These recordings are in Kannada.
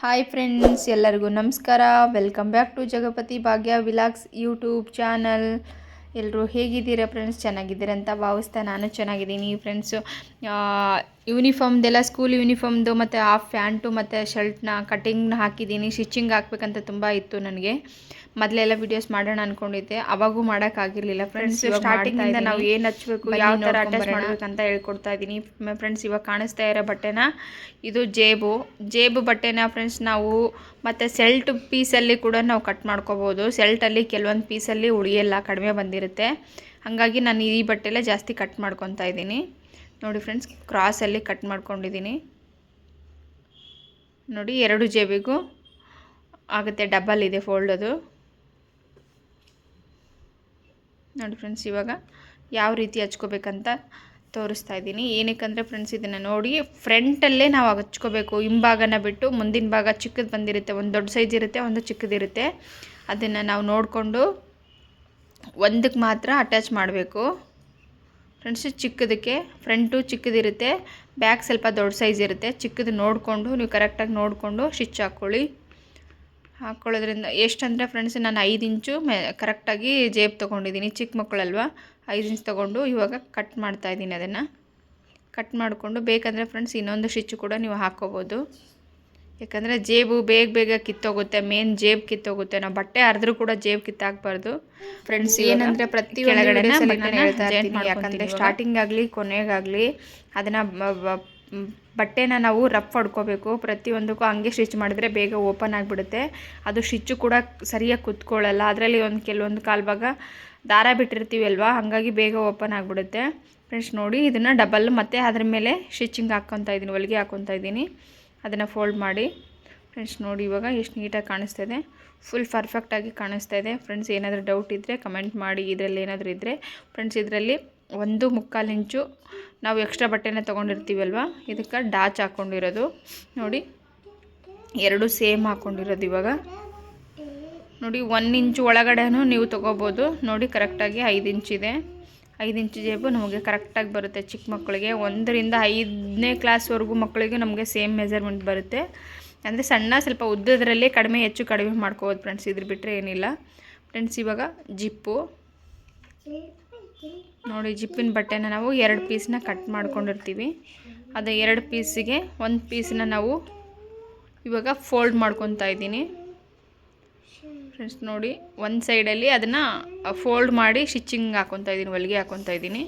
ಹಾಯ್ ಫ್ರೆಂಡ್ಸ್, ಎಲ್ಲರಿಗೂ ನಮಸ್ಕಾರ. Welcome back to Jagapathi Bhagya vlogs YouTube channel. ಎಲ್ಲರೂ ಹೇಗಿದ್ದೀರಾ ಫ್ರೆಂಡ್ಸ್? ಚೆನ್ನಾಗಿದ್ದೀರಾ ಅಂತ ಭಾವಿಸ್ತಾ ನಾನು ಚೆನ್ನಾಗಿದ್ದೀನಿ ಫ್ರೆಂಡ್ಸು. ಯೂನಿಫಾರ್ಮ್ದೆಲ್ಲ ಸ್ಕೂಲ್ ಯೂನಿಫಾರ್ಮ್ದು ಮತ್ತು ಹಾಫ್ ಪ್ಯಾಂಟು ಮತ್ತು ಶರ್ಟ್ನ ಕಟಿಂಗ್ನ ಹಾಕಿದ್ದೀನಿ. ಸ್ಟಿಚಿಂಗ್ ಹಾಕ್ಬೇಕಂತ ತುಂಬ ಇತ್ತು ನನಗೆ. ಮೊದಲೆಲ್ಲ ವೀಡಿಯೋಸ್ ಮಾಡೋಣ ಅಂದ್ಕೊಂಡಿದ್ದೆ, ಅವಾಗೂ ಮಾಡೋಕ್ಕಾಗಿರಲಿಲ್ಲ ಫ್ರೆಂಡ್ಸ್. ಸ್ಟಾರ್ಟಿಂಗಿಂದ ನಾವು ಏನು ಹಚ್ಚಬೇಕು, ಯಾವ ಥರ ಅಟ್ಯಾಚ್ ಮಾಡಬೇಕಂತ ಹೇಳ್ಕೊಡ್ತಾ ಇದ್ದೀನಿ ಫ್ರೆಂಡ್ಸ್. ಇವಾಗ ಕಾಣಿಸ್ತಾ ಇರೋ ಬಟ್ಟೆನ ಇದು ಜೇಬು ಬಟ್ಟೆನ ಫ್ರೆಂಡ್ಸ್ ನಾವು ಮತ್ತು ಸೆಲ್ಟ್ ಪೀಸಲ್ಲಿ ಕೂಡ ನಾವು ಕಟ್ ಮಾಡ್ಕೋಬೋದು. ಸೆಲ್ಟಲ್ಲಿ ಕೆಲವೊಂದು ಪೀಸಲ್ಲಿ ಉಳಿಯಲ್ಲ, ಕಡಿಮೆ ಬಂದಿರುತ್ತೆ. ಹಾಗಾಗಿ ನಾನು ಈ ಬಟ್ಟೆಲ್ಲ ಜಾಸ್ತಿ ಕಟ್ ಮಾಡ್ಕೊತಾ ಇದ್ದೀನಿ. ನೋಡಿ ಫ್ರೆಂಡ್ಸ್, ಕ್ರಾಸಲ್ಲಿ ಕಟ್ ಮಾಡ್ಕೊಂಡಿದ್ದೀನಿ. ನೋಡಿ, ಎರಡು ಜೇಬಿಗೂ ಆಗುತ್ತೆ, ಡಬಲ್ ಇದೆ ಫೋಲ್ಡ್ ಅದು. ನೋಡಿ ಫ್ರೆಂಡ್ಸ್, ಇವಾಗ ಯಾವ ರೀತಿ ಹಚ್ಕೋಬೇಕಂತ ತೋರಿಸ್ತಾ ಇದ್ದೀನಿ. ಏನಕ್ಕಂದರೆ ಫ್ರೆಂಡ್ಸ್, ಇದನ್ನು ನೋಡಿ ಫ್ರಂಟಲ್ಲೇ ನಾವು ಹಚ್ಕೋಬೇಕು. ಹಿಂಭಾಗನ ಬಿಟ್ಟು ಮುಂದಿನ ಭಾಗ ಚಿಕ್ಕದು ಬಂದಿರುತ್ತೆ, ಒಂದು ದೊಡ್ಡ ಸೈಜ್ ಇರುತ್ತೆ, ಒಂದು ಚಿಕ್ಕದಿರುತ್ತೆ. ಅದನ್ನು ನಾವು ನೋಡಿಕೊಂಡು ಒಂದಕ್ಕೆ ಮಾತ್ರ ಅಟ್ಯಾಚ್ ಮಾಡಬೇಕು ಫ್ರೆಂಡ್ಸ್. ಚಿಕ್ಕದಕ್ಕೆ ಫ್ರಂಟು ಚಿಕ್ಕದಿರುತ್ತೆ, ಬ್ಯಾಕ್ ಸ್ವಲ್ಪ ದೊಡ್ಡ ಸೈಜ್ ಇರುತ್ತೆ. ಚಿಕ್ಕದು ನೋಡಿಕೊಂಡು ನೀವು ಕರೆಕ್ಟಾಗಿ ನೋಡಿಕೊಂಡು ಸ್ಟಿಚ್ ಹಾಕ್ಕೊಳ್ಳೋದ್ರಿಂದ ಎಷ್ಟಂದರೆ ಫ್ರೆಂಡ್ಸ್, ನಾನು 5 ಇಂಚು ಕರೆಕ್ಟಾಗಿ ಜೇಬ್ ತೊಗೊಂಡಿದ್ದೀನಿ. ಚಿಕ್ಕ ಮಕ್ಕಳಲ್ವ, 5 ಇಂಚ್ ತೊಗೊಂಡು ಇವಾಗ ಕಟ್ ಮಾಡ್ತಾಯಿದ್ದೀನಿ. ಅದನ್ನು ಕಟ್ ಮಾಡಿಕೊಂಡು ಬೇಕಂದರೆ ಫ್ರೆಂಡ್ಸ್ ಇನ್ನೊಂದು ಸ್ಟಿಚ್ಚು ಕೂಡ ನೀವು ಹಾಕ್ಕೋಬೋದು. ಯಾಕಂದರೆ ಜೇಬು ಬೇಗ ಕಿತ್ತೋಗುತ್ತೆ, ಮೇನ್ ಜೇಬ್ ಕಿತ್ತೋಗುತ್ತೆ. ನಾವು ಬಟ್ಟೆ ಹರಿದ್ರೂ ಕೂಡ ಜೇಬ್ ಕಿತ್ತಾಕಬಾರ್ದು ಫ್ರೆಂಡ್ಸ್. ಏನಂದರೆ ಪ್ರತಿ ಕೆಳಗಡೆ ನಾನು ಹೇಳ್ತಾ ಇರ್ತೀನಿ, ಯಾಕಂದರೆ ಸ್ಟಾರ್ಟಿಂಗ್ ಆಗಲಿ ಕೊನೆಗಾಗಲಿ ಅದನ್ನು ಬಟ್ಟೆನ ನಾವು ರಫ್ ಹೊಡ್ಕೋಬೇಕು. ಪ್ರತಿಯೊಂದಕ್ಕೂ ಹಂಗೆ ಸ್ಟಿಚ್ ಮಾಡಿದ್ರೆ ಬೇಗ ಓಪನ್ ಆಗಿಬಿಡುತ್ತೆ. ಅದು ಸ್ಟಿಚ್ಚು ಕೂಡ ಸರಿಯಾಗಿ ಕುತ್ಕೊಳ್ಳಲ್ಲ. ಅದರಲ್ಲಿ ಕೆಲವೊಂದು ಕಾಲು ಭಾಗ ದಾರ ಬಿಟ್ಟಿರ್ತೀವಿ ಅಲ್ವಾ, ಹಾಗಾಗಿ ಬೇಗ ಓಪನ್ ಆಗಿಬಿಡುತ್ತೆ ಫ್ರೆಂಡ್ಸ್. ನೋಡಿ, ಇದನ್ನು ಡಬಲ್ ಮತ್ತು ಅದ್ರ ಮೇಲೆ ಸ್ಟಿಚಿಂಗ್ ಹಾಕ್ಕೊತಾ ಇದ್ದೀನಿ, ಹೊಲಿಗೆ ಹಾಕ್ಕೊತಾ ಇದ್ದೀನಿ. ಅದನ್ನು ಫೋಲ್ಡ್ ಮಾಡಿ ಫ್ರೆಂಡ್ಸ್. ನೋಡಿ ಇವಾಗ ಎಷ್ಟು ನೀಟಾಗಿ ಕಾಣಿಸ್ತಾಯಿದೆ, ಫುಲ್ ಪರ್ಫೆಕ್ಟಾಗಿ ಕಾಣಿಸ್ತಾ ಇದೆ ಫ್ರೆಂಡ್ಸ್. ಏನಾದರೂ ಡೌಟ್ ಇದ್ದರೆ ಕಮೆಂಟ್ ಮಾಡಿ. ಇದರಲ್ಲಿ ಏನಾದರೂ ಇದ್ದರೆ ಫ್ರೆಂಡ್ಸ್, ಇದರಲ್ಲಿ 1.25 ಇಂಚು ನಾವು ಎಕ್ಸ್ಟ್ರಾ ಬಟ್ಟೆನ ತೊಗೊಂಡಿರ್ತೀವಲ್ವ, ಇದಕ್ಕೆ ಡಾಚ್ ಹಾಕ್ಕೊಂಡಿರೋದು. ನೋಡಿ, ಎರಡು ಸೇಮ್ ಹಾಕ್ಕೊಂಡಿರೋದು. ಇವಾಗ ನೋಡಿ, 1 ಇಂಚು ಒಳಗಡೆನೂ ನೀವು ತೊಗೋಬೋದು. ನೋಡಿ, ಕರೆಕ್ಟಾಗಿ 5 ಇಂಚಿದೆ. 5 ಇಂಚು ಜೇಬು ನಮಗೆ ಕರೆಕ್ಟಾಗಿ ಬರುತ್ತೆ. ಚಿಕ್ಕ ಮಕ್ಕಳಿಗೆ 1 ರಿಂದ 5ನೇ ಕ್ಲಾಸ್ವರೆಗೂ ಮಕ್ಕಳಿಗೆ ನಮಗೆ ಸೇಮ್ ಮೆಜರ್ಮೆಂಟ್ ಬರುತ್ತೆ. ಅಂದರೆ ಸಣ್ಣ ಸ್ವಲ್ಪ ಉದ್ದದ್ರಲ್ಲಿ ಹೆಚ್ಚು ಕಡಿಮೆ ಮಾಡ್ಕೋಬೋದು ಫ್ರೆಂಡ್ಸ್. ಇದ್ರ ಬಿಟ್ಟರೆ ಏನಿಲ್ಲ ಫ್ರೆಂಡ್ಸ್. ಇವಾಗ ಜಿಪ್ಪು ನೋಡಿ, ಜಿಪ್ಪಿನ ಬಟ್ಟೆನ ನಾವು 2 ಪೀಸ್ನ ಕಟ್ ಮಾಡ್ಕೊಂಡಿರ್ತೀವಿ. ಅದು 2 ಪೀಸಿಗೆ 1 ಪೀಸನ್ನ ನಾವು ಇವಾಗ ಫೋಲ್ಡ್ ಮಾಡ್ಕೊತಾ ಇದ್ದೀನಿ ಫ್ರೆಂಡ್ಸ್. ನೋಡಿ, ಒಂದು ಸೈಡಲ್ಲಿ ಅದನ್ನು ಫೋಲ್ಡ್ ಮಾಡಿ ಸ್ಟಿಚಿಂಗ್ ಹಾಕ್ಕೊತಾ ಇದ್ದೀನಿ, ಹೊಲಿಗೆ ಹಾಕ್ಕೊತಾ ಇದ್ದೀನಿ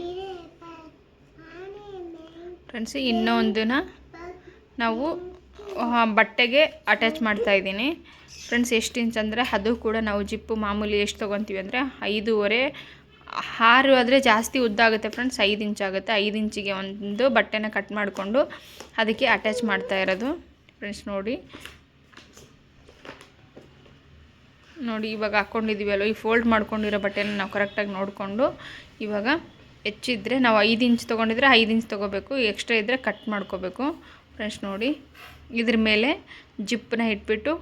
ಫ್ರೆಂಡ್ಸ್. ಇನ್ನೊಂದನ್ನು ನಾವು ಬಟ್ಟೆಗೆ ಅಟ್ಯಾಚ್ ಮಾಡ್ತಾಯಿದ್ದೀನಿ ಫ್ರೆಂಡ್ಸ್. ಎಷ್ಟು ಇಂಚ್ ಅಂದರೆ ಅದು ಕೂಡ ನಾವು ಜಿಪ್ಪು ಮಾಮೂಲಿ ಎಷ್ಟು ತೊಗೊತೀವಿ ಅಂದರೆ 5.5 6 ಆದರೆ ಜಾಸ್ತಿ ಉದ್ದ ಆಗುತ್ತೆ ಫ್ರೆಂಡ್ಸ್. 5 ಇಂಚ್ ಆಗುತ್ತೆ. 5 ಇಂಚಿಗೆ ಒಂದು ಬಟ್ಟೆನ ಕಟ್ ಮಾಡಿಕೊಂಡು ಅದಕ್ಕೆ ಅಟ್ಯಾಚ್ ಮಾಡ್ತಾ ಇರೋದು ಫ್ರೆಂಡ್ಸ್. ನೋಡಿ ಇವಾಗ ಹಾಕ್ಕೊಂಡಿದ್ದೀವಲ್ಲ, ಈ ಫೋಲ್ಡ್ ಮಾಡ್ಕೊಂಡಿರೋ ಬಟ್ಟೆನ ನಾವು ಕರೆಕ್ಟಾಗಿ ನೋಡಿಕೊಂಡು ಇವಾಗ ಹೆಚ್ಚಿದ್ರೆ ನಾವು 5 ಇಂಚ್ ತೊಗೊಂಡಿದ್ರೆ 5 ಇಂಚ್ ತೊಗೋಬೇಕು, ಎಕ್ಸ್ಟ್ರಾ ಇದ್ದರೆ ಕಟ್ ಮಾಡ್ಕೋಬೇಕು ಫ್ರೆಂಡ್ಸ್. ನೋಡಿ, ಇದ್ರ ಮೇಲೆ ಜಿಪ್ಪನ್ನ ಇಟ್ಬಿಟ್ಟು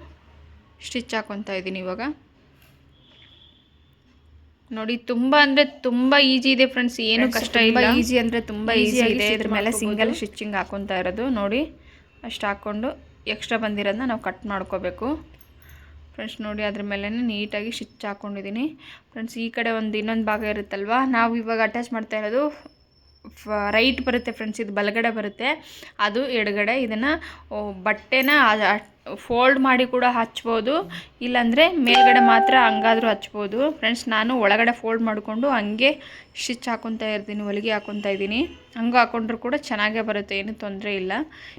ಸ್ಟಿಚ್ ಹಾಕ್ಕೊತಾ ಇದ್ದೀನಿ ಇವಾಗ. ನೋಡಿ, ತುಂಬ ಅಂದರೆ ತುಂಬ ಈಸಿ ಇದೆ ಫ್ರೆಂಡ್ಸ್, ಏನು ಕಷ್ಟ ಇಲ್ಲ. ಈಸಿ ಅಂದರೆ ತುಂಬ ಈಸಿ ಇದೆ. ಇದ್ರ ಮೇಲೆ ಸಿಂಗಲ್ ಸ್ಟಿಚಿಂಗ್ ಹಾಕ್ಕೊತಾ ಇರೋದು. ನೋಡಿ, ಅಷ್ಟು ಹಾಕ್ಕೊಂಡು ಎಕ್ಸ್ಟ್ರಾ ಬಂದಿರೋದನ್ನ ನಾವು ಕಟ್ ಮಾಡ್ಕೋಬೇಕು ಫ್ರೆಂಡ್ಸ್. ನೋಡಿ, ಅದ್ರ ಮೇಲೆ ನೀಟಾಗಿ ಸ್ಟಿಚ್ ಹಾಕ್ಕೊಂಡಿದ್ದೀನಿ ಫ್ರೆಂಡ್ಸ್. ಈ ಕಡೆ ಇನ್ನೊಂದು ಭಾಗ ಇರುತ್ತಲ್ವ, ನಾವು ಇವಾಗ ಅಟ್ಯಾಚ್ ಮಾಡ್ತಾ ಇರೋದು ರೈಟ್ ಬರುತ್ತೆ ಫ್ರೆಂಡ್ಸ್, ಇದು ಬಲಗಡೆ ಬರುತ್ತೆ, ಅದು ಎಡಗಡೆ. ಇದನ್ನು ಬಟ್ಟೆನ ಫೋಲ್ಡ್ ಮಾಡಿ ಕೂಡ ಹಚ್ಬೋದು, ಇಲ್ಲಾಂದರೆ ಮೇಲ್ಗಡೆ ಮಾತ್ರ ಹಂಗಾದರೂ ಹಚ್ಬೋದು ಫ್ರೆಂಡ್ಸ್. ನಾನು ಒಳಗಡೆ ಫೋಲ್ಡ್ ಮಾಡಿಕೊಂಡು ಹಂಗೆ ಸ್ಟಿಚ್ ಹಾಕ್ಕೊತಾ ಇರ್ತೀನಿ, ಹೊಲಿಗೆ ಹಾಕ್ಕೊತಾ ಇದ್ದೀನಿ. ಹಂಗೆ ಹಾಕ್ಕೊಂಡ್ರೂ ಕೂಡ ಚೆನ್ನಾಗೇ ಬರುತ್ತೆ, ಏನೂ ತೊಂದರೆ ಇಲ್ಲ.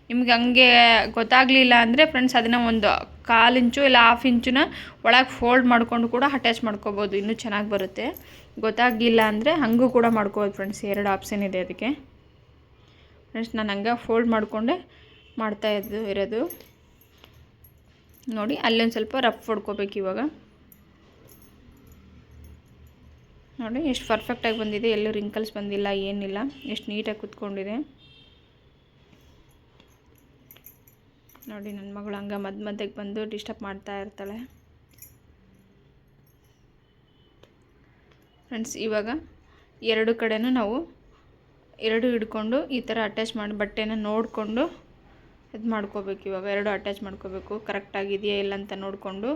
ನಿಮ್ಗೆ ಹಂಗೆ ಗೊತ್ತಾಗಲಿಲ್ಲ ಅಂದರೆ ಫ್ರೆಂಡ್ಸ್, ಅದನ್ನು ಒಂದು 1/4 ಇಂಚು ಇಲ್ಲ 1/2 ಇಂಚನ್ನ ಒಳಗೆ ಫೋಲ್ಡ್ ಮಾಡಿಕೊಂಡು ಕೂಡ ಅಟ್ಯಾಚ್ ಮಾಡ್ಕೋಬೋದು, ಇನ್ನೂ ಚೆನ್ನಾಗಿ ಬರುತ್ತೆ. ಗೊತ್ತಾಗಿಲ್ಲ ಅಂದರೆ ಹಂಗೂ ಕೂಡ ಮಾಡ್ಕೋಬೋದು ಫ್ರೆಂಡ್ಸ್. 2 ಆಪ್ಷನ್ ಇದೆ ಅದಕ್ಕೆ ಫ್ರೆಂಡ್ಸ್. ನಾನು ಹಂಗೆ ಫೋಲ್ಡ್ ಮಾಡಿಕೊಂಡೆ ಇರೋದು. ನೋಡಿ, ಅಲ್ಲೊಂದು ಸ್ವಲ್ಪ ರಫ್ ಹೊಡ್ಕೋಬೇಕು ಇವಾಗ. ನೋಡಿ, ಎಷ್ಟು ಪರ್ಫೆಕ್ಟಾಗಿ ಬಂದಿದೆ, ಎಲ್ಲೂ ರಿಂಕಲ್ಸ್ ಬಂದಿಲ್ಲ, ಏನಿಲ್ಲ, ಎಷ್ಟು ನೀಟಾಗಿ ಕುತ್ಕೊಂಡಿದೆ. ನೋಡಿ, ನನ್ನ ಮಗಳು ಹಂಗೆ ಮಧ್ಯಕ್ಕೆ ಬಂದು ಡಿಸ್ಟರ್ಬ್ ಮಾಡ್ತಾ ಇರ್ತಾಳೆ ಫ್ರೆಂಡ್ಸ್. ಇವಾಗ 2 ಕಡೆನೂ ನಾವು 2 ಹಿಡ್ಕೊಂಡು ಈ ಥರ ಅಟ್ಯಾಚ್ ಮಾಡಿ ಬಟ್ಟೆನ ನೋಡಿಕೊಂಡು ಇದು ಮಾಡ್ಕೋಬೇಕು. ಇವಾಗ 2 ಅಟ್ಯಾಚ್ ಮಾಡ್ಕೋಬೇಕು. ಕರೆಕ್ಟಾಗಿದೆಯಾ ಇಲ್ಲ ಅಂತ ನೋಡಿಕೊಂಡು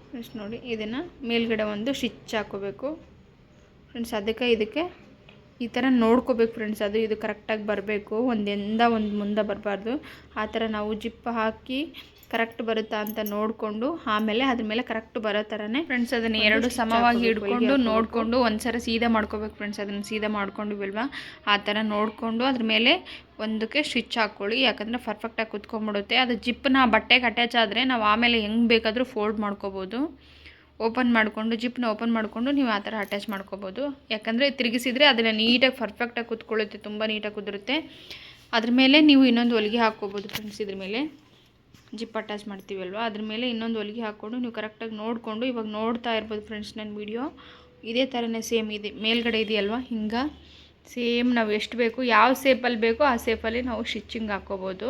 ಫ್ರೆಂಡ್ಸ್ ನೋಡಿ ಇದನ್ನು ಮೇಲ್ಗಡೆ ಒಂದು ಸ್ಟಿಚ್ ಹಾಕೋಬೇಕು ಫ್ರೆಂಡ್ಸ್. ಇದಕ್ಕೆ ಈ ಥರ ನೋಡ್ಕೋಬೇಕು ಫ್ರೆಂಡ್ಸ್. ಇದು ಕರೆಕ್ಟಾಗಿ ಬರಬೇಕು, ಒಂದಿಂದ ಒಂದು ಮುಂದೆ ಬರಬಾರ್ದು. ಆ ಥರ ನಾವು ಜಿಪ್ ಹಾಕಿ ಕರೆಕ್ಟ್ ಬರುತ್ತಾ ಅಂತ ನೋಡಿಕೊಂಡು ಆಮೇಲೆ ಅದ್ರ ಮೇಲೆ ಕರೆಕ್ಟ್ ಬರೋ ಥರನೇ ಫ್ರೆಂಡ್ಸ್ ಅದನ್ನು 2 ಸಮವಾಗಿ ಹಿಡ್ಕೊಂಡು ನೋಡಿಕೊಂಡು ಒಂದ್ಸಲ ಸೀದಾ ಮಾಡ್ಕೋಬೇಕು ಫ್ರೆಂಡ್ಸ್. ಅದನ್ನು ಸೀದಾ ಮಾಡ್ಕೊಂಡಿಲ್ವಾ ಆ ಥರ ನೋಡಿಕೊಂಡು ಅದ್ರ ಮೇಲೆ ಒಂದಕ್ಕೆ ಸ್ಟಿಚ್ ಹಾಕ್ಕೊಳ್ಳಿ. ಯಾಕಂದರೆ ಪರ್ಫೆಕ್ಟಾಗಿ ಕುತ್ಕೊಂಡ್ಬಿಡುತ್ತೆ. ಅದು ಜಿಪ್ಪನ್ನ ಬಟ್ಟೆಗೆ ಅಟ್ಯಾಚ್ ಆದರೆ ನಾವು ಆಮೇಲೆ ಹೆಂಗೆ ಬೇಕಾದರೂ ಫೋಲ್ಡ್ ಮಾಡ್ಕೋಬೋದು. ಓಪನ್ ಮಾಡಿಕೊಂಡು ಜಿಪ್ಪನ್ನ ಓಪನ್ ಮಾಡಿಕೊಂಡು ನೀವು ಆ ಥರ ಅಟ್ಯಾಚ್ ಮಾಡ್ಕೋಬೋದು. ಯಾಕಂದರೆ ತಿರುಗಿಸಿದರೆ ಅದನ್ನು ನೀಟಾಗಿ ಪರ್ಫೆಕ್ಟಾಗಿ ಕುತ್ಕೊಳ್ಳುತ್ತೆ, ತುಂಬ ನೀಟಾಗಿ ಕುದುರುತ್ತೆ. ಅದ್ರ ಮೇಲೆ ನೀವು ಇನ್ನೊಂದು ಹೊಲಿಗೆ ಹಾಕ್ಕೋಬೋದು ಫ್ರೆಂಡ್ಸ್. ಇದ್ರ ಮೇಲೆ ಜಿಪ್ ಅಟ್ಯಾಚ್ ಮಾಡ್ತೀವಲ್ವ ಅದ್ರ ಮೇಲೆ ಇನ್ನೊಂದು ಹೊಲಿಗೆ ಹಾಕ್ಕೊಂಡು ನೀವು ಕರೆಕ್ಟಾಗಿ ನೋಡಿಕೊಂಡು ಇವಾಗ ನೋಡ್ತಾ ಇರ್ಬೋದು ಫ್ರೆಂಡ್ಸ್ ನನ್ನ ವಿಡಿಯೋ. ಇದೇ ಥರನೇ ಸೇಮ್ ಇದೆ ಮೇಲ್ಗಡೆ ಇದೆಯಲ್ವ ಹಿಂಗೆ ಸೇಮ್ ನಾವು ಎಷ್ಟು ಬೇಕು ಯಾವ ಶೇಪಲ್ಲಿ ಬೇಕೋ ಆ ಶೇಪಲ್ಲಿ ನಾವು ಸ್ಟಿಚಿಂಗ್ ಹಾಕ್ಕೋಬೋದು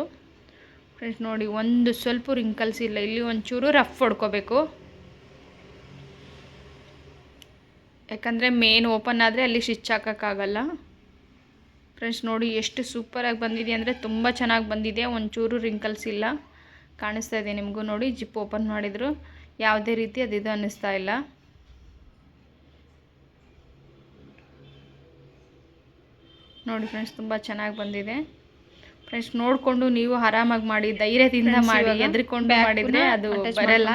ಫ್ರೆಂಡ್ಸ್. ನೋಡಿ ಒಂದು ಸ್ವಲ್ಪ ರಿಂಕಲ್ಸ್ ಇಲ್ಲ, ಇಲ್ಲಿ ಒಂಚೂರು ರಫ್ ಹೊಡ್ಕೋಬೇಕು. ಯಾಕಂದರೆ ಮೇನ್ ಓಪನ್ ಆದರೆ ಅಲ್ಲಿ ಸ್ಟಿಚ್ ಹಾಕೋಕ್ಕಾಗಲ್ಲ ಫ್ರೆಂಡ್ಸ್. ನೋಡಿ ಎಷ್ಟು ಸೂಪರಾಗಿ ಬಂದಿದೆ ಅಂದರೆ ತುಂಬ ಚೆನ್ನಾಗಿ ಬಂದಿದೆ. ಒಂಚೂರು ರಿಂಕಲ್ಸ್ ಇಲ್ಲ, ಕಾಣಿಸ್ತಾ ಇದೆ ನಿಮಗೂ. ನೋಡಿ ಜಿಪ್ ಓಪನ್ ಮಾಡಿದ್ರು ಯಾವುದೇ ರೀತಿ ಇದು ಅನ್ನಿಸ್ತಾ ಇಲ್ಲ. ನೋಡಿ ಫ್ರೆಂಡ್ಸ್ ತುಂಬ ಚೆನ್ನಾಗಿ ಬಂದಿದೆ ಫ್ರೆಂಡ್ಸ್. ನೋಡಿಕೊಂಡು ನೀವು ಆರಾಮಾಗಿ ಮಾಡಿ, ಧೈರ್ಯದಿಂದ ಮಾಡಿ. ಹೆದರ್ಕೊಂಡು ಮಾಡಿದರೆ ಅದು ಬರಲ್ಲ.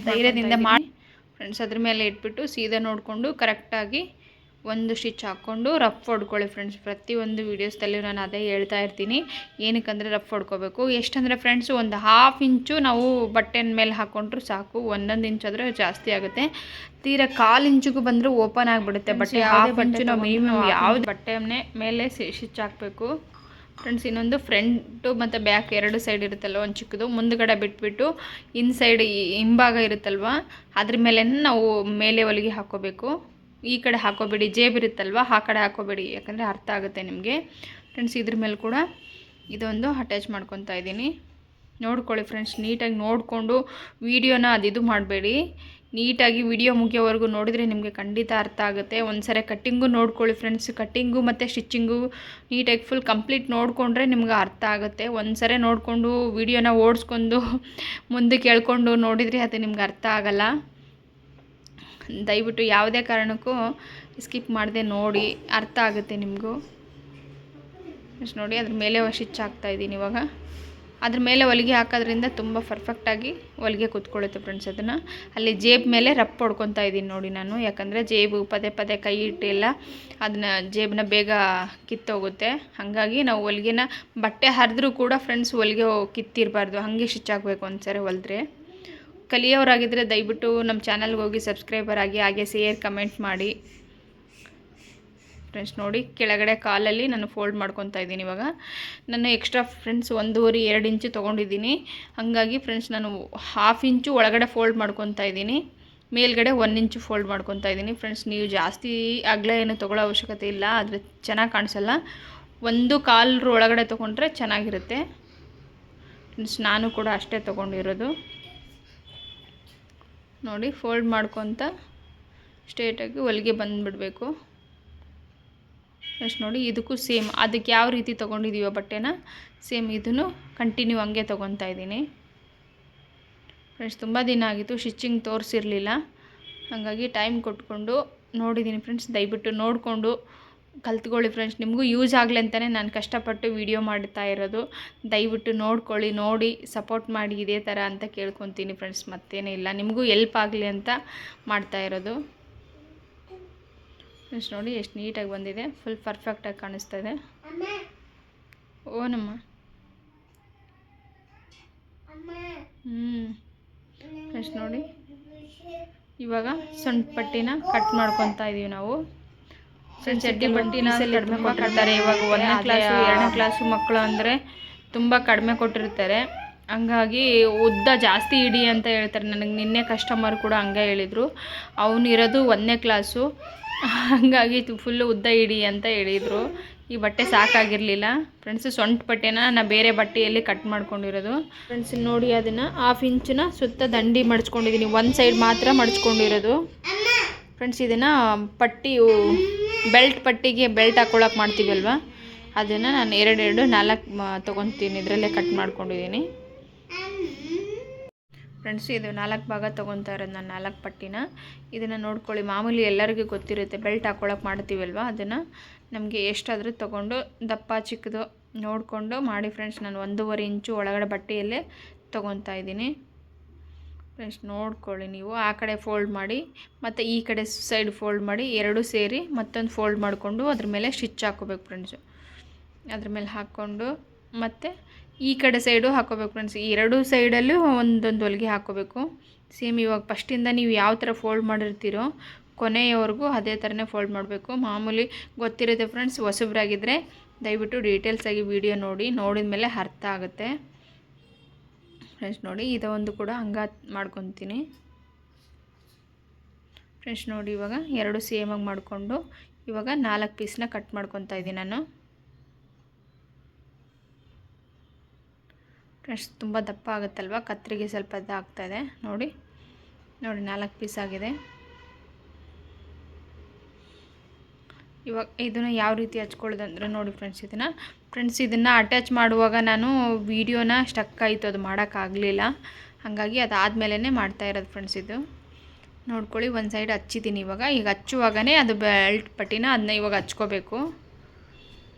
ಧೈರ್ಯದಿಂದ ಮಾಡಿ ಫ್ರೆಂಡ್ಸ್. ಅದ್ರ ಮೇಲೆ ಇಟ್ಬಿಟ್ಟು ಸೀದಾ ನೋಡಿಕೊಂಡು ಕರೆಕ್ಟಾಗಿ ಒಂದು ಸ್ಟಿಚ್ ಹಾಕ್ಕೊಂಡು ರಫ್ ಹೊಡ್ಕೊಳ್ಳಿ ಫ್ರೆಂಡ್ಸ್. ಪ್ರತಿಯೊಂದು ವೀಡಿಯೋಸ್ದಲ್ಲಿ ನಾನು ಅದೇ ಹೇಳ್ತಾ ಇರ್ತೀನಿ. ಏನಕ್ಕಂದರೆ ರಫ್ ಹೊಡ್ಕೋಬೇಕು. ಎಷ್ಟಂದರೆ ಫ್ರೆಂಡ್ಸ್ ಒಂದು 1/2 ಇಂಚು ನಾವು ಬಟ್ಟೆನ ಮೇಲೆ ಹಾಕ್ಕೊಂಡ್ರು ಸಾಕು. 1 ಇಂಚ್ ಆದರೆ ಜಾಸ್ತಿ ಆಗುತ್ತೆ. ತೀರಾ 1/4 ಇಂಚಿಗೂ ಬಂದರೂ ಓಪನ್ ಆಗಿಬಿಡುತ್ತೆ ಬಟ್ಟೆ. 1/2 ಇಂಚು ನಾವು ಮಿನಿಮಮ್ ಯಾವ್ದು ಬಟ್ಟೆ ಮೇಲೆ ಸ್ಟಿಚ್ ಹಾಕಬೇಕು ಫ್ರೆಂಡ್ಸ್. ಇನ್ನೊಂದು ಫ್ರಂಟು ಮತ್ತು ಬ್ಯಾಕ್ 2 ಸೈಡ್ ಇರುತ್ತಲ್ವ, ಒಂದು ಚಿಕ್ಕದು ಮುಂದುಗಡೆ ಬಿಟ್ಬಿಟ್ಟು ಇನ್ಸೈಡ್ ಹಿಂಭಾಗ ಇರುತ್ತಲ್ವ ಅದ್ರ ಮೇಲೆ ನಾವು ಮೇಲೆ ಹೊಲಿಗೆ ಹಾಕ್ಕೋಬೇಕು. ಈ ಕಡೆ ಹಾಕೋಬೇಡಿ, ಜೇಬ್ ಇರುತ್ತಲ್ವ ಆ ಕಡೆ ಹಾಕೋಬೇಡಿ, ಯಾಕಂದರೆ ಅರ್ಥ ಆಗುತ್ತೆ ನಿಮಗೆ ಫ್ರೆಂಡ್ಸ್. ಇದ್ರ ಮೇಲೆ ಕೂಡ ಇದೊಂದು ಅಟ್ಯಾಚ್ ಮಾಡ್ಕೊತಾ ಇದ್ದೀನಿ. ನೋಡ್ಕೊಳ್ಳಿ ಫ್ರೆಂಡ್ಸ್, ನೀಟಾಗಿ ನೋಡಿಕೊಂಡು ವೀಡಿಯೋನ ಇದು ಮಾಡಬೇಡಿ. ನೀಟಾಗಿ ವಿಡಿಯೋ ಮುಗಿಯೋವರೆಗೂ ನೋಡಿದರೆ ನಿಮಗೆ ಖಂಡಿತ ಅರ್ಥ ಆಗುತ್ತೆ. ಒಂದು ಸರಿ ಕಟ್ಟಿಂಗು ನೋಡ್ಕೊಳ್ಳಿ ಫ್ರೆಂಡ್ಸ್. ಕಟ್ಟಿಂಗು ಮತ್ತು ಸ್ಟಿಚಿಂಗು ನೀಟಾಗಿ ಫುಲ್ ಕಂಪ್ಲೀಟ್ ನೋಡಿಕೊಂಡ್ರೆ ನಿಮ್ಗೆ ಅರ್ಥ ಆಗುತ್ತೆ. ಒಂದು ಸರಿ ನೋಡಿಕೊಂಡು ವಿಡಿಯೋನ ಓಡಿಸ್ಕೊಂಡು ಮುಂದೆ ಕೇಳ್ಕೊಂಡು ನೋಡಿದರೆ ಅದು ನಿಮ್ಗೆ ಅರ್ಥ ಆಗಲ್ಲ. ದಯವಿಟ್ಟು ಯಾವುದೇ ಕಾರಣಕ್ಕೂ ಸ್ಕಿಪ್ ಮಾಡದೆ ನೋಡಿ, ಅರ್ಥ ಆಗುತ್ತೆ ನಿಮಗೂ. ನೋಡಿ ಅದ್ರ ಮೇಲೆ ಸ್ಟಿಚ್ ಹಾಕ್ತಾಯಿದ್ದೀನಿ ಇವಾಗ. ಅದ್ರ ಮೇಲೆ ಹೊಲಿಗೆ ಹಾಕೋದ್ರಿಂದ ತುಂಬ ಪರ್ಫೆಕ್ಟಾಗಿ ಹೊಲಿಗೆ ಕೂತ್ಕೊಳ್ಳುತ್ತೆ ಫ್ರೆಂಡ್ಸ್. ಅದನ್ನು ಅಲ್ಲಿ ಜೇಬ್ ಮೇಲೆ ರಫ್ ಹೊಡ್ಕೊತಾ ಇದ್ದೀನಿ ನೋಡಿ ನಾನು. ಯಾಕಂದರೆ ಜೇಬು ಪದೇ ಕೈ ಇಟ್ಟಿಲ್ಲ, ಅದನ್ನ ಜೇಬನ್ನ ಬೇಗ ಕಿತ್ತೋಗುತ್ತೆ. ಹಾಗಾಗಿ ನಾವು ಹೊಲಿಗೆನ ಬಟ್ಟೆ ಹರಿದ್ರೂ ಕೂಡ ಫ್ರೆಂಡ್ಸ್ ಹೊಲಿಗೆ ಕಿತ್ತಿರಬಾರ್ದು, ಹಾಗೆ ಸ್ಟಿಚ್ ಹಾಕಬೇಕು ಒಂದ್ಸರಿ ಹೊಲಿದ್ರೆ. ಕಲಿಯೋರಾಗಿದ್ದರೆ ದಯವಿಟ್ಟು ನಮ್ಮ ಚಾನಲ್ಗೆ ಹೋಗಿ ಸಬ್ಸ್ಕ್ರೈಬರ್ ಆಗಿ, ಹಾಗೆ ಶೇರ್ ಕಮೆಂಟ್ ಮಾಡಿ ಫ್ರೆಂಡ್ಸ್. ನೋಡಿ ಕೆಳಗಡೆ ಕಾಲಲ್ಲಿ ನಾನು ಫೋಲ್ಡ್ ಮಾಡ್ಕೊತಾ ಇದ್ದೀನಿ. ಇವಾಗ ನಾನು ಎಕ್ಸ್ಟ್ರಾ ಫ್ರೆಂಡ್ಸ್ 1.5-2 ಇಂಚು ತೊಗೊಂಡಿದ್ದೀನಿ. ಹಾಗಾಗಿ ಫ್ರೆಂಡ್ಸ್ ನಾನು 1/2 ಇಂಚು ಒಳಗಡೆ ಫೋಲ್ಡ್ ಮಾಡ್ಕೊತಾ ಇದ್ದೀನಿ, ಮೇಲ್ಗಡೆ 1 ಇಂಚು ಫೋಲ್ಡ್ ಮಾಡ್ಕೊತಾ ಇದ್ದೀನಿ ಫ್ರೆಂಡ್ಸ್. ನೀವು ಜಾಸ್ತಿ ಅಗಲ ಏನು ತೊಗೊಳ್ಳೋ ಅವಶ್ಯಕತೆ ಇಲ್ಲ, ಆದರೆ ಚೆನ್ನಾಗಿ ಕಾಣಿಸಲ್ಲ. 1/4 ಒಳಗಡೆ ತೊಗೊಂಡ್ರೆ ಚೆನ್ನಾಗಿರುತ್ತೆ ಫ್ರೆಂಡ್ಸ್. ನಾನು ಕೂಡ ಅಷ್ಟೇ ತೊಗೊಂಡಿರೋದು. ನೋಡಿ ಫೋಲ್ಡ್ ಮಾಡ್ಕೊತ ಸ್ಟ್ರೇಟಾಗಿ ಹೊಲಿಗೆ ಬಂದುಬಿಡಬೇಕು ಫ್ರೆಂಡ್ಸ್. ನೋಡಿ ಇದಕ್ಕೂ ಸೇಮ್ ಅದಕ್ಕೆ ಯಾವ ರೀತಿ ತೊಗೊಂಡಿದ್ದೀವೋ ಬಟ್ಟೆನ ಸೇಮ್ ಇದನ್ನು ಕಂಟಿನ್ಯೂ ಹಂಗೆ ತೊಗೊತಾ ಇದ್ದೀನಿ ಫ್ರೆಂಡ್ಸ್. ತುಂಬ ದಿನ ಆಗಿತ್ತು ಸ್ಟಿಚಿಂಗ್ ತೋರಿಸಿರಲಿಲ್ಲ, ಹಾಗಾಗಿ ಟೈಮ್ ಕೊಟ್ಕೊಂಡು ನೋಡಿದ್ದೀನಿ ಫ್ರೆಂಡ್ಸ್. ದಯವಿಟ್ಟು ನೋಡಿಕೊಂಡು ಕಲ್ತ್ಕೊಳ್ಳಿ ಫ್ರೆಂಡ್ಸ್. ನಿಮಗೂ ಯೂಸ್ ಆಗಲಿ ಅಂತಲೇ ನಾನು ಕಷ್ಟಪಟ್ಟು ವಿಡಿಯೋ ಮಾಡ್ತಾ ಇರೋದು. ದಯವಿಟ್ಟು ನೋಡ್ಕೊಳ್ಳಿ, ನೋಡಿ ಸಪೋರ್ಟ್ ಮಾಡಿ ಇದೇ ಥರ ಅಂತ ಕೇಳ್ಕೊತೀನಿ ಫ್ರೆಂಡ್ಸ್. ಮತ್ತೇನೇ ಇಲ್ಲ, ನಿಮಗೂ ಎಲ್ಪ್ ಆಗಲಿ ಅಂತ ಮಾಡ್ತಾ ಇರೋದು ಫ್ರೆಂಡ್ಸ್. ನೋಡಿ ಎಷ್ಟು ನೀಟಾಗಿ ಬಂದಿದೆ, ಫುಲ್ ಪರ್ಫೆಕ್ಟಾಗಿ ಕಾಣಿಸ್ತಾ ಇದೆ. ಓನಮ್ಮ ಫ್ರೆಂಡ್ಸ್. ನೋಡಿ ಇವಾಗ ಸೊಂಟ ಪಟ್ಟಿನ ಕಟ್ ಮಾಡ್ಕೊತಾ ಇದ್ದೀವಿ ನಾವು ಫ್ರೆಂಡ್ಸ್. ಚಡ್ಡಿ ಪಟ್ಟಿನ ಕಡಿಮೆ ಕೊಟ್ಟಿರ್ತಾರೆ ಇವಾಗ. 1ನೇ ಕ್ಲಾಸು 2ನೇ ಕ್ಲಾಸು ಮಕ್ಕಳು ಅಂದರೆ ತುಂಬ ಕಡಿಮೆ ಕೊಟ್ಟಿರ್ತಾರೆ. ಹಂಗಾಗಿ ಉದ್ದ ಜಾಸ್ತಿ ಇಡಿ ಅಂತ ಹೇಳ್ತಾರೆ. ನನಗೆ ನಿನ್ನೆ ಕಸ್ಟಮರ್ ಕೂಡ ಹಂಗೆ ಹೇಳಿದರು. ಅವನು ಇರೋದು 1ನೇ ಕ್ಲಾಸು, ಹಾಗಾಗಿ ಫುಲ್ಲು ಉದ್ದ ಇಡಿ ಅಂತ ಹೇಳಿದರು. ಈ ಬಟ್ಟೆ ಸಾಕಾಗಿರಲಿಲ್ಲ ಫ್ರೆಂಡ್ಸ್. ಸೊಂಟ ಬಟ್ಟೆನ ನಾನು ಬೇರೆ ಬಟ್ಟೆಯಲ್ಲಿ ಕಟ್ ಮಾಡ್ಕೊಂಡಿರೋದು ಫ್ರೆಂಡ್ಸ್. ನೋಡಿ ಅದನ್ನು 1/2 ಇಂಚನ್ನ ಸುತ್ತ ದಂಡಿ ಮಡ್ಚ್ಕೊಂಡಿದ್ದೀನಿ, ಒಂದು ಸೈಡ್ ಮಾತ್ರ ಮಡ್ಚ್ಕೊಂಡಿರೋದು ಫ್ರೆಂಡ್ಸ್. ಇದನ್ನು ಪಟ್ಟಿ ಬೆಲ್ಟ್ ಪಟ್ಟಿಗೆ ಬೆಲ್ಟ್ ಹಾಕ್ಕೊಳಕ್ಕೆ ಮಾಡ್ತೀವಲ್ವ ಅದನ್ನು ನಾನು 4 ತೊಗೊತೀನಿ. ಇದರಲ್ಲೇ ಕಟ್ ಮಾಡ್ಕೊಂಡಿದ್ದೀನಿ ಫ್ರೆಂಡ್ಸ್. ಇದು 4 ಭಾಗ ತೊಗೊತಾ ಇರೋದು ನಾನು 4 ಪಟ್ಟಿನ. ಇದನ್ನು ನೋಡ್ಕೊಳ್ಳಿ, ಮಾಮೂಲಿ ಎಲ್ಲರಿಗೂ ಗೊತ್ತಿರುತ್ತೆ ಬೆಲ್ಟ್ ಹಾಕ್ಕೊಳಕ್ಕೆ ಮಾಡ್ತೀವಲ್ವ ಅದನ್ನು ನಮಗೆ ಎಷ್ಟಾದರೂ ತೊಗೊಂಡು ದಪ್ಪ ಚಿಕ್ಕದು ನೋಡಿಕೊಂಡು ಮಾಡಿ ಫ್ರೆಂಡ್ಸ್. ನಾನು 1.5 ಇಂಚು ಒಳಗಡೆ ಬಟ್ಟೆಯಲ್ಲೇ ತೊಗೊತಾ ಇದ್ದೀನಿ ಫ್ರೆಂಡ್ಸ್. ನೋಡ್ಕೊಳ್ಳಿ ನೀವು ಆ ಕಡೆ ಫೋಲ್ಡ್ ಮಾಡಿ ಮತ್ತು ಈ ಕಡೆ ಸೈಡ್ ಫೋಲ್ಡ್ ಮಾಡಿ ಎರಡೂ ಸೇರಿ ಮತ್ತೊಂದು ಫೋಲ್ಡ್ ಮಾಡಿಕೊಂಡು ಅದ್ರ ಮೇಲೆ ಸ್ಟಿಚ್ ಹಾಕೋಬೇಕು ಫ್ರೆಂಡ್ಸು. ಅದ್ರ ಮೇಲೆ ಹಾಕ್ಕೊಂಡು ಮತ್ತು ಈ ಕಡೆ ಸೈಡು ಹಾಕೋಬೇಕು ಫ್ರೆಂಡ್ಸ್. ಈ ಎರಡೂ ಸೈಡಲ್ಲೂ ಒಂದೊಂದು ಹೊಲಿಗೆ ಹಾಕೋಬೇಕು. ಸೇಮ್ ಇವಾಗ ಫಸ್ಟಿಂದ ನೀವು ಯಾವ ಥರ ಫೋಲ್ಡ್ ಮಾಡಿರ್ತೀರೋ ಕೊನೆಯವರೆಗೂ ಅದೇ ಥರನೇ ಫೋಲ್ಡ್ ಮಾಡಬೇಕು. ಮಾಮೂಲಿ ಗೊತ್ತಿರುತ್ತೆ ಫ್ರೆಂಡ್ಸ್. ಹೊಸಬ್ರಾಗಿದ್ದರೆ ದಯವಿಟ್ಟು ಡೀಟೇಲ್ಸಾಗಿ ವಿಡಿಯೋ ನೋಡಿದ ಮೇಲೆ ಅರ್ಥ ಆಗುತ್ತೆ ಫ್ರೆಂಡ್ಸ್. ನೋಡಿ ಇದೊಂದು ಕೂಡ ಹಂಗೆ ಮಾಡ್ಕೊತೀನಿ ಫ್ರೆಂಡ್ಸ್. ನೋಡಿ ಇವಾಗ ಎರಡು ಸೇಮಾಗಿ ಮಾಡಿಕೊಂಡು ಇವಾಗ 4 ಪೀಸ್ನ ಕಟ್ ಮಾಡ್ಕೊತಾ ಇದ್ದೀನಿ ನಾನು ಫ್ರೆಂಡ್ಸ್. ತುಂಬ ದಪ್ಪ ಆಗುತ್ತಲ್ವ, ಕತ್ತರಿಗೆ ಸ್ವಲ್ಪ ಆಗ್ತಾಯಿದೆ ನೋಡಿ 4 ಪೀಸ್ ಆಗಿದೆ. ಇವಾಗ ಇದನ್ನು ಯಾವ ರೀತಿ ಹಚ್ಕೊಳ್ಳೋದಂದ್ರೆ ನೋಡಿ ಫ್ರೆಂಡ್ಸ್ ಇದನ್ನು ಅಟ್ಯಾಚ್ ಮಾಡುವಾಗ ನಾನು ವೀಡಿಯೋನ ಸ್ಟಕ್ ಆಯಿತು, ಅದು ಮಾಡೋಕ್ಕಾಗಲಿಲ್ಲ. ಹಾಗಾಗಿ ಅದಾದಮೇಲೆ ಮಾಡ್ತಾ ಇರೋದು ಫ್ರೆಂಡ್ಸ್. ಇದು ನೋಡ್ಕೊಳ್ಳಿ, ಒಂದು ಸೈಡ್ ಹಚ್ಚಿದ್ದೀನಿ. ಈಗ ಹಚ್ಚುವಾಗನೇ ಅದು ಬೆಲ್ಟ್ ಪಟ್ಟಿನ ಅದನ್ನ ಇವಾಗ ಹಚ್ಕೋಬೇಕು.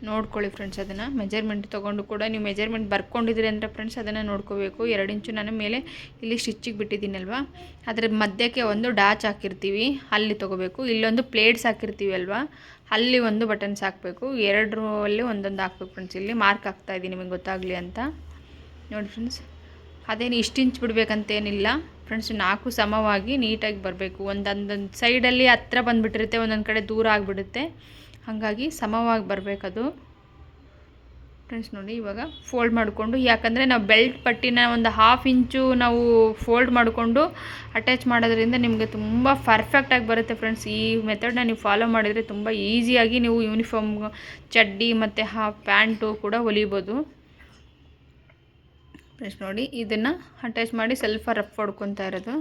ನೋಡ್ಕೊಳ್ಳಿ ಫ್ರೆಂಡ್ಸ್, ಅದನ್ನು ಮೆಜರ್ಮೆಂಟ್ ತೊಗೊಂಡು ಕೂಡ ನೀವು ಮೆಜರ್ಮೆಂಟ್ ಬರ್ಕೊಂಡಿದ್ರಿ ಅಂದರೆ ಫ್ರೆಂಡ್ಸ್ ಅದನ್ನು ನೋಡ್ಕೋಬೇಕು. 2 ಇಂಚು ನಾನು ಮೇಲೆ ಇಲ್ಲಿ ಸ್ಟಿಚ್ಚಿಗೆ ಬಿಟ್ಟಿದ್ದೀನಲ್ವ, ಅದರ ಮಧ್ಯಕ್ಕೆ ಒಂದು ಡಾಚ್ ಹಾಕಿರ್ತೀವಿ, ಅಲ್ಲಿ ತೊಗೋಬೇಕು. ಇಲ್ಲೊಂದು ಪ್ಲೇಟ್ಸ್ ಹಾಕಿರ್ತೀವಿ ಅಲ್ವಾ, ಅಲ್ಲಿ ಒಂದು ಬಟನ್ಸ್ ಹಾಕಬೇಕು. ಎರಡರಲ್ಲಿ ಒಂದೊಂದು ಹಾಕ್ಬೇಕು ಫ್ರೆಂಡ್ಸ್. ಇಲ್ಲಿ ಮಾರ್ಕ್ ಹಾಕ್ತಾಯಿದ್ದೀನಿ ನಿಮಗೆ ಗೊತ್ತಾಗಲಿ ಅಂತ. ನೋಡಿ ಫ್ರೆಂಡ್ಸ್, ಅದೇನು ಇಷ್ಟು ಇಂಚ್ ಬಿಡಬೇಕಂತೇನಿಲ್ಲ ಫ್ರೆಂಡ್ಸ್. 4 ಸಮವಾಗಿ ನೀಟಾಗಿ ಬರಬೇಕು. ಒಂದೊಂದು ಸೈಡಲ್ಲಿ ಹತ್ರ ಬಂದುಬಿಟ್ಟಿರುತ್ತೆ, ಒಂದೊಂದು ಕಡೆ ದೂರ ಆಗಿಬಿಡುತ್ತೆ. ಹಾಗಾಗಿ ಸಮವಾಗಿ ಬರಬೇಕದು ಫ್ರೆಂಡ್ಸ್. ನೋಡಿ ಇವಾಗ ಫೋಲ್ಡ್ ಮಾಡಿಕೊಂಡು, ಯಾಕಂದರೆ ನಾವು ಬೆಲ್ಟ್ ಪಟ್ಟಿನ ಒಂದು 1/2 ಇಂಚು ನಾವು ಫೋಲ್ಡ್ ಮಾಡಿಕೊಂಡು ಅಟ್ಯಾಚ್ ಮಾಡೋದ್ರಿಂದ ನಿಮಗೆ ತುಂಬ ಪರ್ಫೆಕ್ಟಾಗಿ ಬರುತ್ತೆ ಫ್ರೆಂಡ್ಸ್. ಈ ಮೆಥಡ್ನ ನೀವು ಫಾಲೋ ಮಾಡಿದರೆ ತುಂಬ ಈಸಿಯಾಗಿ ನೀವು ಯೂನಿಫಾರ್ಮ್, ಚಡ್ಡಿ ಮತ್ತು ಪ್ಯಾಂಟು ಕೂಡ ಹೊಲಿಬೋದು ಫ್ರೆಂಡ್ಸ್. ನೋಡಿ ಇದನ್ನು ಅಟ್ಯಾಚ್ ಮಾಡಿ ಸ್ವಲ್ಪ ರಫ್ ಹೊಡ್ಕೊತಾ ಇರೋದು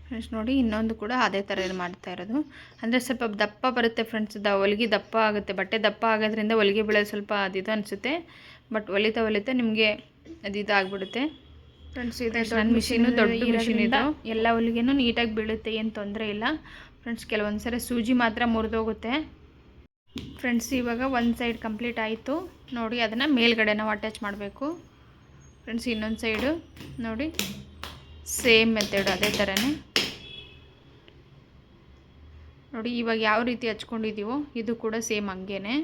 ಫ್ರೆಂಡ್ಸ್. ನೋಡಿ ಇನ್ನೊಂದು ಕೂಡ ಅದೇ ಥರ ಮಾಡ್ತಾ ಇರೋದು. ಅಂದರೆ ಸ್ವಲ್ಪ ದಪ್ಪ ಬರುತ್ತೆ ಫ್ರೆಂಡ್ಸ್. ಹೊಲಿಗೆ ದಪ್ಪ ಆಗುತ್ತೆ, ಬಟ್ಟೆ ದಪ್ಪ ಆಗೋದ್ರಿಂದ ಹೊಲಿಗೆ ಬೀಳೋದು ಸ್ವಲ್ಪ ಅದಿದು ಅನಿಸುತ್ತೆ. ಬಟ್ ಹೊಲಿತಾ ನಿಮಗೆ ಅದು ಆಗಿಬಿಡುತ್ತೆ ಫ್ರೆಂಡ್ಸ್. ಇದು ನನ್ನ ಮಿಷಿನು ದೊಡ್ಡ ಮಿಷಿನ್, ಇದು ಎಲ್ಲ ಹೊಲಿಗೆನೂ ನೀಟಾಗಿ ಬೀಳುತ್ತೆ, ಏನು ತೊಂದರೆ ಇಲ್ಲ ಫ್ರೆಂಡ್ಸ್. ಕೆಲವೊಂದು ಸರಿ ಸೂಜಿ ಮಾತ್ರ ಮುರಿದೋಗುತ್ತೆ ಫ್ರೆಂಡ್ಸ್. ಇವಾಗ ಒಂದು ಸೈಡ್ ಕಂಪ್ಲೀಟ್ ಆಯಿತು ನೋಡಿ, ಅದನ್ನು ಮೇಲ್ಗಡೆ ನಾವು ಅಟ್ಯಾಚ್ ಮಾಡಬೇಕು ಫ್ರೆಂಡ್ಸ್. ಇನ್ನೊಂದು ಸೈಡು ನೋಡಿ ಸೇಮ್ ಮೆಥಡ್ ಅದೇ ಥರನೇ ನೋಡಿ. ಇವಾಗ ಯಾವ ರೀತಿ ಹಚ್ಕೊಂಡಿದ್ದೀವೋ ಇದು ಕೂಡ ಸೇಮ್ ಹಂಗೇನೆ.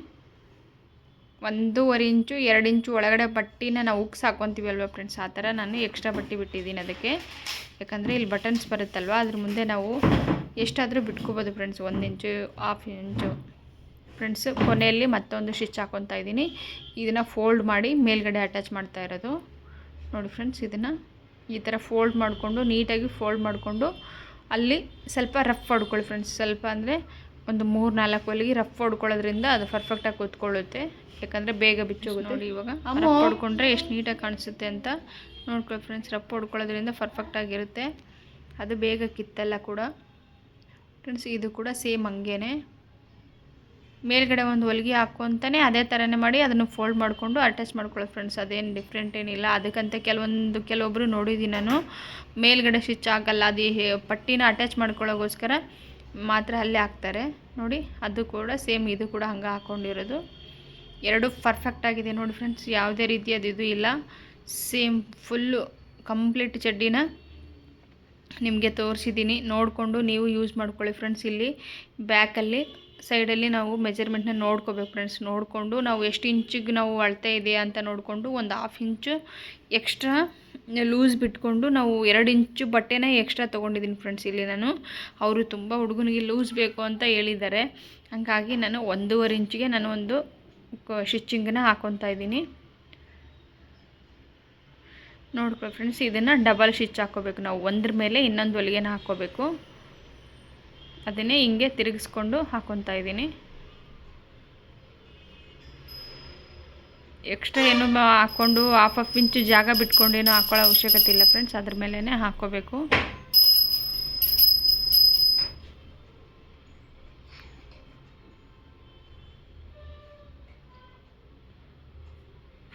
1.5 ಇಂಚು 2 ಇಂಚು ಒಳಗಡೆ ಬಟ್ಟಿನ ನಾವು ಉಕ್ಸ್ ಹಾಕ್ಕೊತೀವಲ್ವ ಫ್ರೆಂಡ್ಸ್, ಆ ಥರ ನಾನು ಎಕ್ಸ್ಟ್ರಾ ಬಟ್ಟೆ ಬಿಟ್ಟಿದ್ದೀನಿ ಅದಕ್ಕೆ. ಯಾಕಂದರೆ ಇಲ್ಲಿ ಬಟನ್ಸ್ ಬರುತ್ತಲ್ವ, ಅದ್ರ ಮುಂದೆ ನಾವು ಎಷ್ಟಾದರೂ ಬಿಟ್ಕೋಬೋದು ಫ್ರೆಂಡ್ಸ್. 1 ಇಂಚು 1/2 ಇಂಚು ಫ್ರೆಂಡ್ಸ್. ಕೊನೆಯಲ್ಲಿ ಮತ್ತೊಂದು ಸ್ಟಿಚ್ ಹಾಕ್ಕೊತಾ ಇದ್ದೀನಿ. ಇದನ್ನು ಫೋಲ್ಡ್ ಮಾಡಿ ಮೇಲ್ಗಡೆ ಅಟ್ಯಾಚ್ ಮಾಡ್ತಾ ಇರೋದು ನೋಡಿ ಫ್ರೆಂಡ್ಸ್. ಇದನ್ನು ಈ ಥರ ಫೋಲ್ಡ್ ಮಾಡಿಕೊಂಡು ನೀಟಾಗಿ ಫೋಲ್ಡ್ ಮಾಡಿಕೊಂಡು ಅಲ್ಲಿ ಸ್ವಲ್ಪ ರಫ್ ಹೊಡ್ಕೊಳ್ಳಿ ಫ್ರೆಂಡ್ಸ್. ಸ್ವಲ್ಪ ಅಂದರೆ ಒಂದು 3-4 ಹೊಲಿಗೆ ರಫ್ ಹೊಡ್ಕೊಳ್ಳೋದ್ರಿಂದ ಅದು ಪರ್ಫೆಕ್ಟಾಗಿ ಕೂತ್ಕೊಳ್ಳುತ್ತೆ. ಯಾಕಂದರೆ ಬೇಗ ಬಿಚ್ಚೋಗುತ್ತೆ ನೋಡಿ. ಇವಾಗ ರಫ್ ಹೊಡ್ಕೊಂಡ್ರೆ ಎಷ್ಟು ನೀಟಾಗಿ ಕಾಣಿಸುತ್ತೆ ಅಂತ ನೋಡ್ಕೊಳ್ಳಿ ಫ್ರೆಂಡ್ಸ್. ರಫ್ ಹೊಡ್ಕೊಳ್ಳೋದ್ರಿಂದ ಪರ್ಫೆಕ್ಟಾಗಿರುತ್ತೆ, ಅದು ಬೇಗ ಕಿತ್ತಲ್ಲ ಕೂಡ ಫ್ರೆಂಡ್ಸ್. ಇದು ಕೂಡ ಸೇಮ್ ಹಂಗೇನೆ ಮೇಲ್ಗಡೆ ಒಂದು ಹೊಲಿಗೆ ಹಾಕ್ಕೊಂತಾನೆ ಅದೇ ಥರನೇ ಮಾಡಿ ಅದನ್ನು ಫೋಲ್ಡ್ ಮಾಡಿಕೊಂಡು ಅಟ್ಯಾಚ್ ಮಾಡ್ಕೊಳ್ಳೋದು ಫ್ರೆಂಡ್ಸ್. ಅದೇನು ಡಿಫ್ರೆಂಟ್ ಏನಿಲ್ಲ. ಅದಕ್ಕಂತ ಕೆಲವೊಬ್ಬರು ನೋಡಿದ್ದೀನಿ ನಾನು, ಮೇಲ್ಗಡೆ ಸ್ಟಿಚ್ ಆಗಲ್ಲ, ಅದು ಪಟ್ಟಿನ ಅಟ್ಯಾಚ್ ಮಾಡ್ಕೊಳ್ಳೋಗೋಸ್ಕರ ಮಾತ್ರ ಅಲ್ಲೇ ಹಾಕ್ತಾರೆ ನೋಡಿ. ಅದು ಕೂಡ ಸೇಮ್, ಇದು ಕೂಡ ಹಂಗೆ ಹಾಕ್ಕೊಂಡಿರೋದು. ಎರಡು ಪರ್ಫೆಕ್ಟಾಗಿದೆ ನೋಡಿ ಫ್ರೆಂಡ್ಸ್. ಯಾವುದೇ ರೀತಿಯದು ಇದು ಇಲ್ಲ, ಸೇಮ್ ಫುಲ್ಲು ಕಂಪ್ಲೀಟ್ ಚಡ್ಡಿನ ನಿಮಗೆ ತೋರಿಸಿದ್ದೀನಿ. ನೋಡಿಕೊಂಡು ನೀವು ಯೂಸ್ ಮಾಡ್ಕೊಳ್ಳಿ ಫ್ರೆಂಡ್ಸ್. ಇಲ್ಲಿ ಬ್ಯಾಕಲ್ಲಿ ಸೈಡಲ್ಲಿ ನಾವು ಮೆಜರ್ಮೆಂಟ್ನ ನೋಡ್ಕೋಬೇಕು ಫ್ರೆಂಡ್ಸ್. ನೋಡಿಕೊಂಡು ನಾವು ಎಷ್ಟು ಇಂಚಿಗೆ ನಾವು ಅಳತೆ ಇದೆಯಾ ಅಂತ ನೋಡಿಕೊಂಡು ಒಂದು 1/2 ಇಂಚು ಎಕ್ಸ್ಟ್ರಾ ಲೂಸ್ ಬಿಟ್ಕೊಂಡು ನಾವು 2 ಇಂಚು ಬಟ್ಟೆನ ಎಕ್ಸ್ಟ್ರಾ ತೊಗೊಂಡಿದ್ದೀನಿ ಫ್ರೆಂಡ್ಸ್. ಇಲ್ಲಿ ನಾನು ಅವರು ತುಂಬ ಹುಡುಗನಿಗೆ ಲೂಸ್ ಬೇಕು ಅಂತ ಹೇಳಿದ್ದಾರೆ, ಹಾಗಾಗಿ ನಾನು 1.5 ಇಂಚಿಗೆ ನಾನು ಒಂದು ಸ್ಟಿಚಿಂಗನ್ನ ಹಾಕ್ಕೊತಾ ಇದ್ದೀನಿ ನೋಡ್ಕೊಳ್ಳಿ ಫ್ರೆಂಡ್ಸ್. ಇದನ್ನು ಡಬಲ್ ಸ್ಟಿಚ್ ಹಾಕ್ಕೋಬೇಕು ನಾವು, ಒಂದ್ರ ಮೇಲೆ ಇನ್ನೊಂದು ಹೊಲಿಗೆನ ಹಾಕ್ಕೋಬೇಕು. ಅದನ್ನೇ ಹಿಂಗೆ ತಿರುಗಿಸ್ಕೊಂಡು ಹಾಕ್ಕೊತಾ ಇದ್ದೀನಿ. ಎಕ್ಸ್ಟ್ರಾ ಏನು ಹಾಕ್ಕೊಂಡು 1/2 ಇಂಚು ಜಾಗ ಬಿಟ್ಕೊಂಡೇನು ಹಾಕ್ಕೊಳ್ಳೋ ಅವಶ್ಯಕತೆ ಇಲ್ಲ ಫ್ರೆಂಡ್ಸ್. ಅದ್ರ ಮೇಲೇ ಹಾಕ್ಕೋಬೇಕು.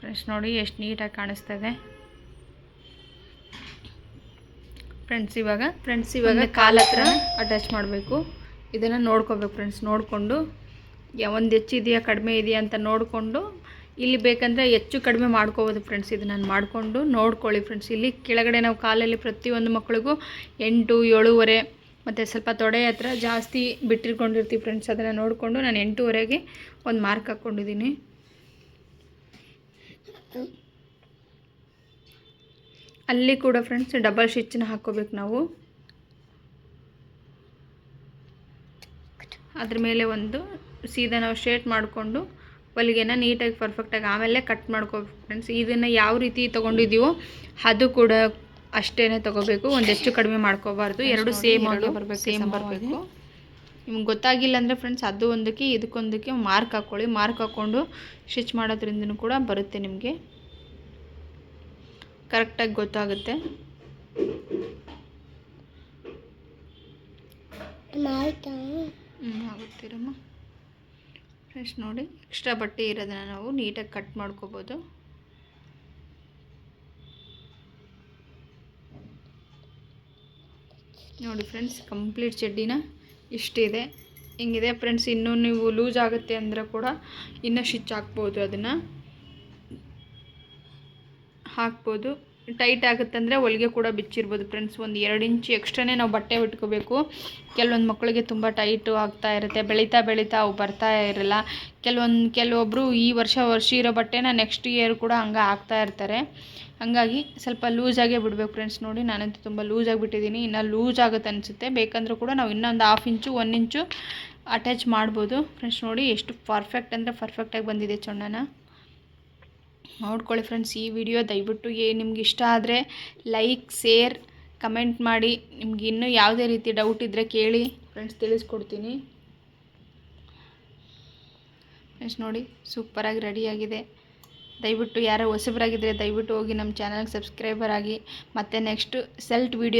ಫ್ರೆಂಡ್ಸ್ ನೋಡಿ ಎಷ್ಟು ನೀಟಾಗಿ ಕಾಣಿಸ್ತಾ ಇದೆ ಫ್ರೆಂಡ್ಸ್. ಇವಾಗ ಕಾಲ ಹತ್ರ ಅಟ್ಯಾಚ್ ಮಾಡಬೇಕು. ಇದನ್ನು ನೋಡ್ಕೋಬೇಕು ಫ್ರೆಂಡ್ಸ್. ನೋಡಿಕೊಂಡು ಒಂದು ಹೆಚ್ಚಿದೆಯಾ ಕಡಿಮೆ ಇದೆಯಾ ಅಂತ ನೋಡಿಕೊಂಡು ಇಲ್ಲಿ ಬೇಕಂದರೆ ಹೆಚ್ಚು ಕಡಿಮೆ ಮಾಡ್ಕೋಬೋದು ಫ್ರೆಂಡ್ಸ್. ಇದು ನಾನು ಮಾಡಿಕೊಂಡು ನೋಡ್ಕೊಳ್ಳಿ ಫ್ರೆಂಡ್ಸ್. ಇಲ್ಲಿ ಕೆಳಗಡೆ ನಾವು ಕಾಲಲ್ಲಿ ಪ್ರತಿಯೊಂದು ಮಕ್ಕಳಿಗೂ 8, 7.5 ಮತ್ತು ಸ್ವಲ್ಪ ತೊಡೆ ಹತ್ರ ಜಾಸ್ತಿ ಬಿಟ್ಟಿರ್ಕೊಂಡಿರ್ತೀವಿ ಫ್ರೆಂಡ್ಸ್. ಅದನ್ನು ನೋಡಿಕೊಂಡು ನಾನು 8.5ಗೆ ಒಂದು ಮಾರ್ಕ್ ಹಾಕ್ಕೊಂಡಿದ್ದೀನಿ. ಅಲ್ಲಿ ಕೂಡ ಫ್ರೆಂಡ್ಸ್ ಡಬಲ್ ಸ್ಟಿಚ್ಚನ್ನ ಹಾಕ್ಕೋಬೇಕು ನಾವು. ಅದ್ರ ಮೇಲೆ ಒಂದು ಸೀದಾ ನಾವು ಸ್ಟ್ರೇಟ್ ಮಾಡಿಕೊಂಡು ಹೊಲಿಗೆನ ನೀಟಾಗಿ ಪರ್ಫೆಕ್ಟಾಗಿ ಆಮೇಲೆ ಕಟ್ ಮಾಡ್ಕೋಬೇಕು ಫ್ರೆಂಡ್ಸ್. ಇದನ್ನು ಯಾವ ರೀತಿ ತೊಗೊಂಡಿದ್ದೀವೋ ಅದು ಕೂಡ ಅಷ್ಟೇ ತೊಗೋಬೇಕು. ಒಂದು ಹೆಚ್ಚು ಕಡಿಮೆ ಮಾಡ್ಕೋಬಾರ್ದು. ಎರಡು ಸೇಮ್ ಬರಬೇಕು. ನಿಮ್ಗೆ ಗೊತ್ತಾಗಿಲ್ಲ ಅಂದರೆ ಫ್ರೆಂಡ್ಸ್ ಅದು ಒಂದಕ್ಕೆ ಇದಕ್ಕೊಂದಕ್ಕೆ ಮಾರ್ಕ್ ಹಾಕ್ಕೊಳ್ಳಿ. ಮಾರ್ಕ್ ಹಾಕ್ಕೊಂಡು ಸ್ಟಿಚ್ ಮಾಡೋದ್ರಿಂದನೂ ಕೂಡ ಬರುತ್ತೆ ನಿಮಗೆ, ಕರೆಕ್ಟಾಗಿ ಗೊತ್ತಾಗುತ್ತೆ. ಆಗುತ್ತೀರಮ್ಮ ಫ್ರೆಂಡ್ಸ್. ನೋಡಿ ಎಕ್ಸ್ಟ್ರಾ ಬಟ್ಟೆ ಇರೋದನ್ನು ನಾವು ನೀಟಾಗಿ ಕಟ್ ಮಾಡ್ಕೋಬೋದು. ನೋಡಿ ಫ್ರೆಂಡ್ಸ್, ಕಂಪ್ಲೀಟ್ ಚಡ್ಡಿನ ಇಷ್ಟಿದೆ, ಹಿಂಗಿದೆ ಫ್ರೆಂಡ್ಸ್. ಇನ್ನೂ ನೀವು ಲೂಸ್ ಆಗುತ್ತೆ ಅಂದರೆ ಕೂಡ ಇನ್ನೂ ಸ್ಟಿಚ್ ಹಾಕ್ಬೋದು, ಅದನ್ನು ಹಾಕ್ಬೋದು. ಟೈಟ್ ಆಗುತ್ತಂದರೆ ಹೊಲಿಗೆ ಕೂಡ ಬಿಚ್ಚಿರ್ಬೋದು ಫ್ರೆಂಡ್ಸ್. ಒಂದು 2 ಇಂಚ್ ಎಕ್ಸ್ಟ್ರಾನೇ ನಾವು ಬಟ್ಟೆ ಬಿಟ್ಕೋಬೇಕು. ಕೆಲವೊಂದು ಮಕ್ಕಳಿಗೆ ತುಂಬ ಟೈಟು ಆಗ್ತಾ ಇರುತ್ತೆ, ಬೆಳೀತಾ ಅವು ಬರ್ತಾ ಇರಲ್ಲ. ಕೆಲವೊಬ್ಬರು ಈ ವರ್ಷ ಇರೋ ಬಟ್ಟೆನ ನೆಕ್ಸ್ಟ್ ಇಯರ್ ಕೂಡ ಹಂಗೆ ಹಾಕ್ತಾ ಇರ್ತಾರೆ. ಹಾಗಾಗಿ ಸ್ವಲ್ಪ ಲೂಸಾಗೇ ಬಿಡಬೇಕು ಫ್ರೆಂಡ್ಸ್. ನೋಡಿ ನಾನಂತೂ ತುಂಬ ಲೂಸಾಗಿ ಬಿಟ್ಟಿದ್ದೀನಿ. ಇನ್ನು ಲೂಸ್ ಆಗುತ್ತೆ ಅನಿಸುತ್ತೆ. ಬೇಕಂದರೂ ಕೂಡ ನಾವು ಇನ್ನೊಂದು 1/2 ಇಂಚು 1 ಇಂಚು ಅಟ್ಯಾಚ್ ಮಾಡ್ಬೋದು ಫ್ರೆಂಡ್ಸ್. ನೋಡಿ ಎಷ್ಟು ಪರ್ಫೆಕ್ಟ್ ಅಂದರೆ ಪರ್ಫೆಕ್ಟಾಗಿ ಬಂದಿದೆ ಚೊಣ್ಣನ. ನೋಡ್ಕೊಳ್ಳಿ ಫ್ರೆಂಡ್ಸ್. ಈ ವಿಡಿಯೋ ದಯವಿಟ್ಟು ನಿಮ್ಗೆ ಇಷ್ಟ ಆದರೆ ಲೈಕ್, ಶೇರ್, ಕಮೆಂಟ್ ಮಾಡಿ. ನಿಮ್ಗೆ ಇನ್ನೂ ಯಾವುದೇ ರೀತಿ ಡೌಟ್ ಇದ್ದರೆ ಕೇಳಿ ಫ್ರೆಂಡ್ಸ್, ತಿಳಿಸ್ಕೊಡ್ತೀನಿ ಫ್ರೆಂಡ್ಸ್. ನೋಡಿ ಸೂಪರಾಗಿ ರೆಡಿಯಾಗಿದೆ. ದಯವಿಟ್ಟು ಯಾರೋ ಹೊಸಬರಾಗಿದ್ದರೆ ದಯವಿಟ್ಟು ಹೋಗಿ ನಮ್ಮ ಚಾನಲ್ಗೆ ಸಬ್ಸ್ಕ್ರೈಬರ್ ಆಗಿ. ಮತ್ತು ನೆಕ್ಸ್ಟು ಸೆಲ್ಟ್ ವಿಡಿಯೋ